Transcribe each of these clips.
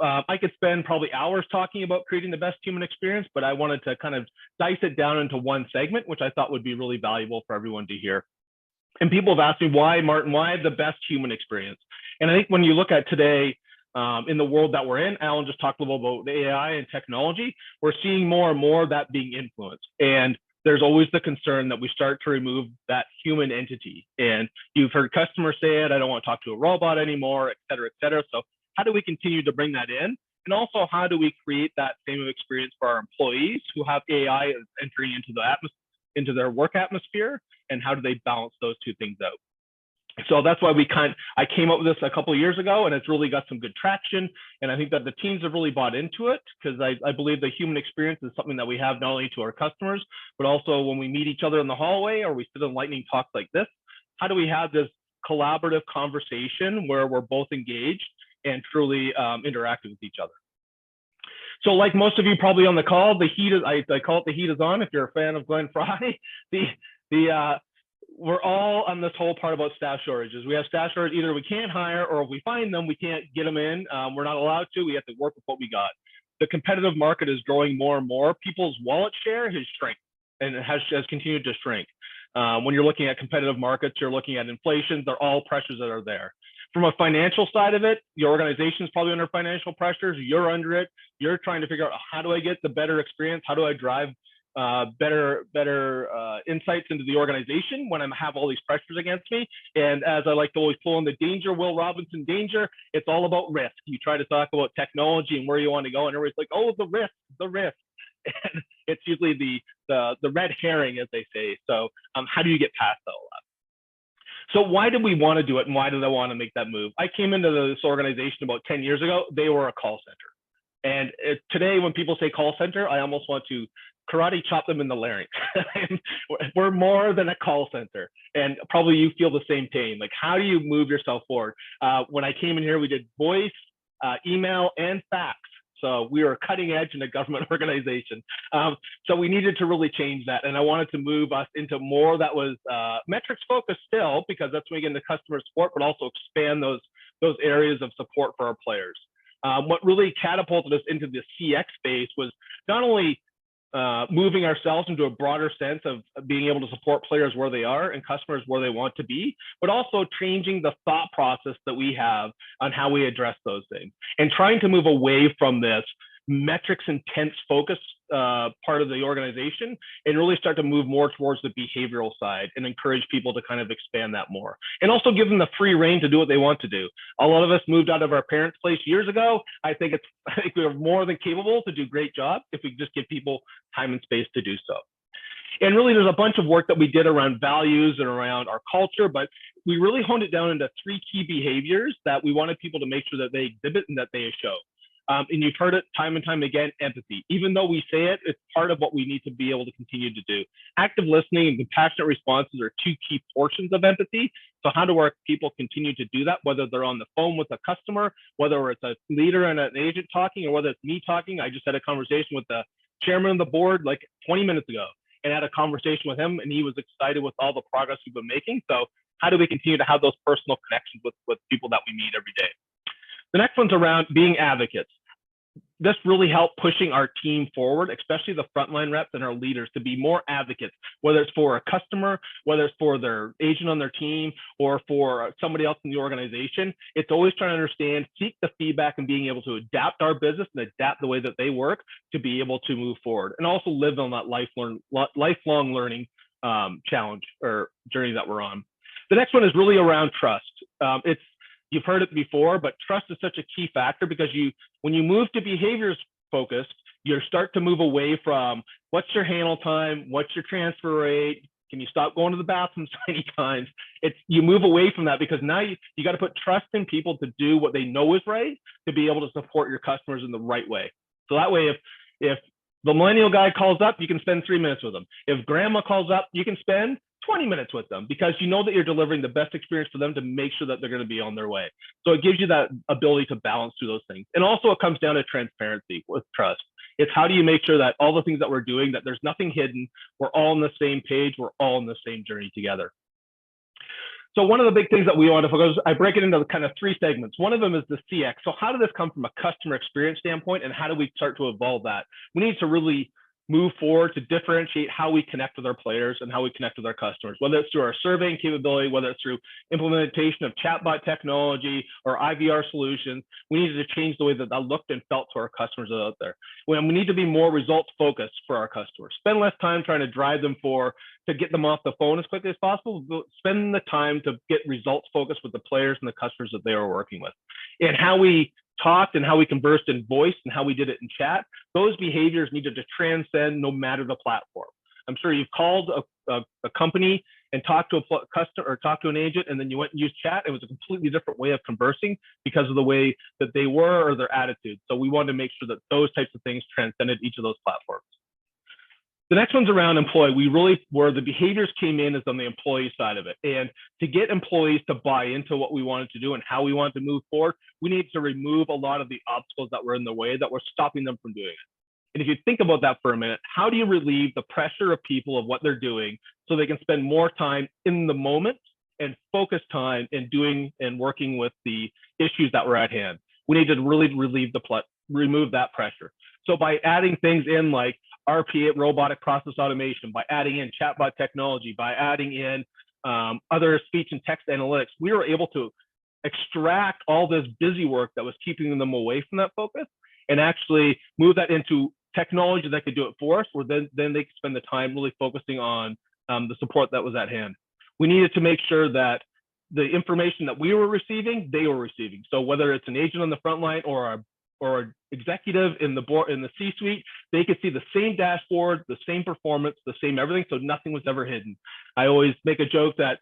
I could spend probably hours talking about creating the best human experience, but I wanted to kind of dice it down into one segment, which I thought would be really valuable for everyone to hear. And people have asked me, why, Martin, why the best human experience? And I think when you look at today, in the world that we're in, Alan just talked a little about the AI and technology, we're seeing more and more of that being influenced. And there's always the concern that we start to remove that human entity. And you've heard customers say it, I don't want to talk to a robot anymore, et cetera, et cetera. So how do we continue to bring that in? And also, how do we create that same experience for our employees who have AI entering into their work atmosphere? And how do they balance those two things out? So that's why I came up with this a couple of years ago, and it's really got some good traction. And I think that the teams have really bought into it, because I believe the human experience is something that we have not only to our customers, but also when we meet each other in the hallway or we sit in lightning talks like this. How do we have this collaborative conversation where we're both engaged and truly interacting with each other? So like most of you probably on the call, the heat is, I call it the heat is on if you're a fan of Glenn Fry. We're all on this whole part about staff shortages. We have staff shortages, either we can't hire, or if we find them, we can't get them in. We're not allowed to, we have to work with what we got. The competitive market is growing more and more. People's wallet share has shrank, and it has continued to shrink. When you're looking at competitive markets, you're looking at inflation, they're all pressures that are there. From a financial side of it, your organization is probably under financial pressures, you're under it. You're trying to figure out, how do I get the better experience? How do I drive better insights into the organization when I have all these pressures against me? And as I like to always pull in the danger, Will Robinson danger, it's all about risk. You try to talk about technology and where you want to go, and everybody's like, oh, the risk. And it's usually the red herring, as they say. So how do you get past all that? So why did we want to do it, and why did I want to make that move? I came into this organization about 10 years ago. They were a call center. And today, when people say call center, I almost want to karate chop them in the larynx. We're more than a call center. And probably you feel the same pain. Like, how do you move yourself forward? When I came in here, we did voice, email, and fax. So we were cutting edge in a government organization. So we needed to really change that. And I wanted to move us into more that was metrics focused still, because that's when we get into customer support, but also expand those areas of support for our players. What really catapulted us into the CX space was not only moving ourselves into a broader sense of being able to support players where they are and customers where they want to be, but also changing the thought process that we have on how we address those things, and trying to move away from this metrics intense focus part of the organization and really start to move more towards the behavioral side and encourage people to kind of expand that more, and also give them the free reign to do what they want to do. A lot of us moved out of our parents' place years ago. I think we are more than capable to do a great job if we just give people time and space to do so. And really, there's a bunch of work that we did around values and around our culture, but we really honed it down into 3 key behaviors that we wanted people to make sure that they exhibit and that they show. And you've heard it time and time again, empathy. Even though we say it, it's part of what we need to be able to continue to do. Active listening and compassionate responses are 2 key portions of empathy. So how do our people continue to do that, whether they're on the phone with a customer, whether it's a leader and an agent talking, or whether it's me talking? I just had a conversation with the chairman of the board like 20 minutes ago, and had a conversation with him, and he was excited with all the progress we've been making. So how do we continue to have those personal connections with people that we meet every day? The next one's around being advocates. This really helped pushing our team forward, especially the frontline reps and our leaders, to be more advocates, whether it's for a customer, whether it's for their agent on their team, or for somebody else in the organization. It's always trying to understand, seek the feedback, and being able to adapt our business and adapt the way that they work to be able to move forward, and also live on that lifelong learning challenge or journey that we're on. The next one is really around trust. You've heard it before, but trust is such a key factor, because when you move to behaviors focused, you start to move away from what's your handle time, what's your transfer rate, can you stop going to the bathroom so many times? You move away from that, because now you got to put trust in people to do what they know is right, to be able to support your customers in the right way. So that way, if the millennial guy calls up, you can spend 3 minutes with them. If grandma calls up, you can spend 20 minutes with them, because you know that you're delivering the best experience for them to make sure that they're going to be on their way. So it gives you that ability to balance through those things. And also it comes down to transparency with trust. It's how do you make sure that all the things that we're doing, that there's nothing hidden, we're all on the same page, we're all on the same journey together. So one of the big things that we want to focus, I break it into kind of three segments. One of them is the CX. So how did this come from a customer experience standpoint, and how do we start to evolve that? We need to really move forward to differentiate how we connect with our players and how we connect with our customers, whether it's through our surveying capability, whether it's through implementation of chatbot technology or IVR solutions. We needed to change the way that that looked and felt to our customers out there. We need to be more results focused for our customers. Spend less time trying to drive them to get them off the phone as quickly as possible. Spend the time to get results focused with the players and the customers that they are working with. And how we talked and how we conversed in voice and how we did it in chat, those behaviors needed to transcend no matter the platform. I'm sure you've called a company and talked to a customer or talked to an agent, and then you went and used chat. It was a completely different way of conversing because of the way that they were or their attitude. So we wanted to make sure that those types of things transcended each of those platforms. The next one's around employee. Where the behaviors came in is on the employee side of it. And to get employees to buy into what we wanted to do and how we wanted to move forward, we needed to remove a lot of the obstacles that were in the way that were stopping them from doing it. And if you think about that for a minute, how do you relieve the pressure of people of what they're doing so they can spend more time in the moment and focus time in doing and working with the issues that were at hand? We need to really remove that pressure. So by adding things in like RPA, robotic process automation, by adding in chatbot technology, by adding in other speech and text analytics, we were able to extract all this busy work that was keeping them away from that focus and actually move that into technology that could do it for us, where then they could spend the time really focusing on the support that was at hand. We needed to make sure that the information that we were receiving, they were receiving. So whether it's an agent on the front line or an executive in the C-suite, they could see the same dashboard, the same performance, the same everything, so nothing was ever hidden. I always make a joke that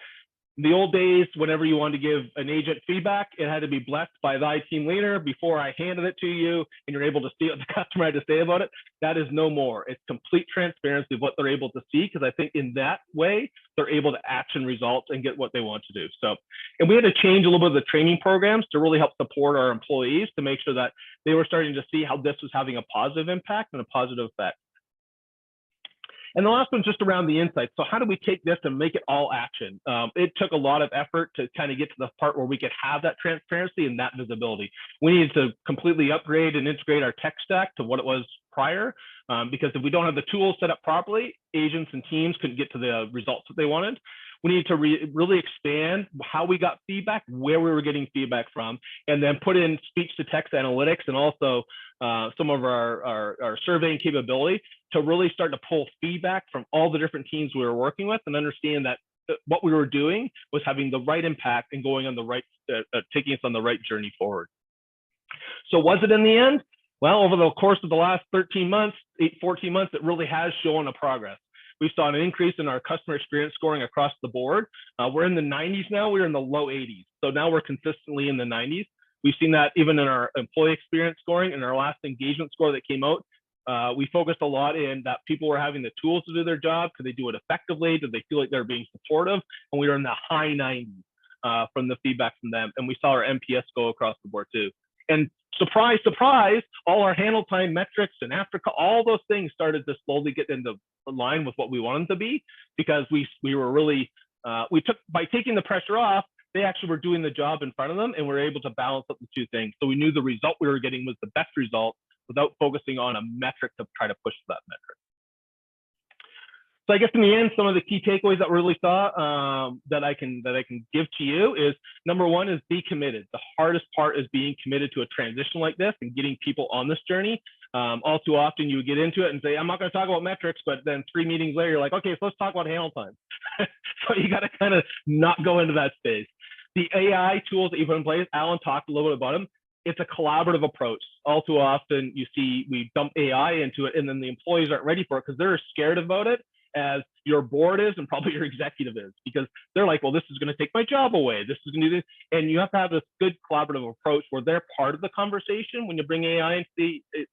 in the old days, whenever you wanted to give an agent feedback, it had to be blessed by thy team leader before I handed it to you and you're able to see what the customer had to say about it. That is no more. It's complete transparency of what they're able to see, because I think in that way, they're able to action results and get what they want to do. So, and we had to change a little bit of the training programs to really help support our employees to make sure that they were starting to see how this was having a positive impact and a positive effect. And the last one's just around the insights. So how do we take this and make it all action? It took a lot of effort to kind of get to the part where we could have that transparency and that visibility. We needed to completely upgrade and integrate our tech stack to what it was prior, because if we don't have the tools set up properly, agents and teams couldn't get to the results that they wanted. We needed to really expand how we got feedback, where we were getting feedback from, and then put in speech to text analytics and also some of our surveying capability to really start to pull feedback from all the different teams we were working with and understand that what we were doing was having the right impact and going on the right, taking us on the right journey forward. So was it in the end? Well, over the course of the last 14 months, it really has shown a progress. We saw an increase in our customer experience scoring across the board. We're in the 90s now. We're in the low 80s. So now we're consistently in the 90s. We've seen that even in our employee experience scoring and our last engagement score that came out. We focused a lot in that people were having the tools to do their job. Could they do it effectively? Did they feel like they're being supportive? And we were in the high 90s from the feedback from them. And we saw our NPS go across the board too. And surprise, surprise, all our handle time metrics and Africa, all those things started to slowly get into line with what we wanted to be, because we were really, by taking the pressure off, they actually were doing the job in front of them and we were able to balance up the two things. So we knew the result we were getting was the best result without focusing on a metric to try to push that metric. So I guess in the end, some of the key takeaways that we really saw that I can give to you is, number one is be committed. The hardest part is being committed to a transition like this and getting people on this journey. All too often you would get into it and say, I'm not going to talk about metrics, but then 3 meetings later, you're like, okay, so let's talk about handle time. So you got to kind of not go into that space. The AI tools that you put in place, Alan talked a little bit about them. It's a collaborative approach. All too often you see we dump AI into it and then the employees aren't ready for it because they're scared about it, as your board is and probably your executive is, because they're like, well, this is going to take my job away. This is going to do this. And you have to have this good collaborative approach where they're part of the conversation when you bring AI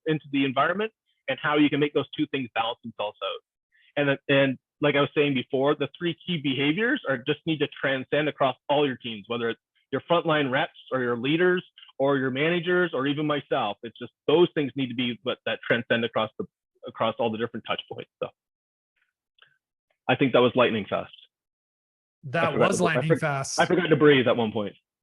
into the environment, and how you can make those two things balance themselves out. And like I was saying before, the 3 key behaviors are just need to transcend across all your teams, whether it's your frontline reps or your leaders or your managers or even myself. It's just those things need to be that transcend across all the different touch points. So I think that was lightning fast. That was lightning fast. I forgot to breathe at one point.